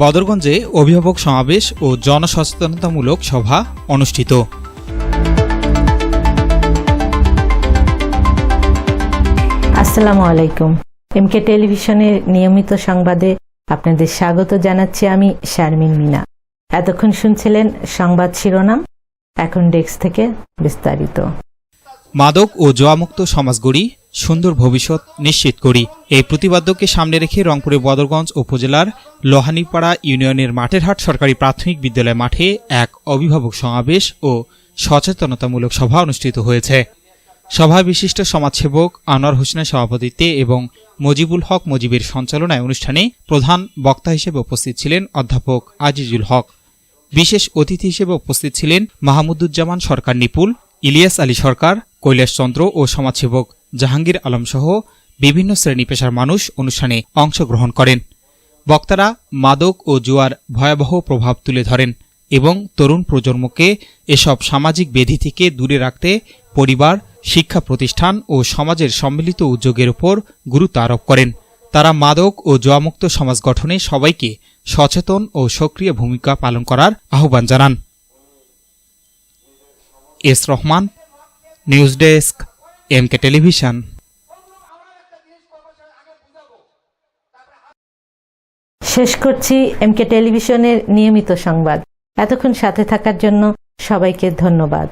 বদরগঞ্জে অভিভাবক সমাবেশ ও জনসচেতনতামূলক সভা অনুষ্ঠিত। আসসালামু আলাইকুম। এমকে টেলিভিশনের নিয়মিত সংবাদে আপনাদের স্বাগত জানাচ্ছি আমি শারমিন মিনা। এতক্ষণ শুনছিলেন সংবাদ শিরোনাম, এখন ডেস্ক থেকে বিস্তারিত। মাদক ও জুয়ামুক্ত সমাজ গড়ি, সুন্দর ভবিষ্যৎ নিশ্চিত করি, এই প্রতিপাদ্যকে সামনে রেখে রংপুরের বদরগঞ্জ উপজেলার লোহানীপাড়া ইউনিয়নের মাঠেরহাট সরকারি প্রাথমিক বিদ্যালয় মাঠে এক অভিভাবক সমাবেশ ও সচেতনতামূলক সভা অনুষ্ঠিত হয়েছে। সভায় বিশিষ্ট সমাজসেবক আনোয়ার হোসেনের সভাপতিত্বে এবং মজিবুল হক মজিবের সঞ্চালনায় অনুষ্ঠানে প্রধান বক্তা হিসেবে উপস্থিত ছিলেন অধ্যাপক আজিজুল হক। বিশেষ অতিথি হিসেবে উপস্থিত ছিলেন মাহমুদুজ্জামান সরকার নিপুল, ইলিয়াস আলী সরকার, কৈলাস চন্দ্র ও সমাজসেবক জাহাঙ্গীর আলম সহ বিভিন্ন শ্রেণী পেশার মানুষ অনুষ্ঠানে অংশগ্রহণ করেন। বক্তারা মাদক ও জুয়ার ভয়াবহ প্রভাব তুলে ধরেন এবং তরুণ প্রজন্মকে এসব সামাজিক ব্যাধি থেকে দূরে রাখতে পরিবার, শিক্ষা প্রতিষ্ঠান ও সমাজের সম্মিলিত উদ্যোগের উপর গুরুত্ব আরোপ করেন। তারা মাদক ও জুয়ামুক্ত সমাজ গঠনে সবাইকে সচেতন ও সক্রিয় ভূমিকা পালন করার আহ্বান জানান। S Rahman, news desk, MK television. শেষ করছি এমকে টেলিভিশনের নিয়মিত সংবাদ। এতক্ষণ সাথে থাকার জন্য সবাইকে ধন্যবাদ।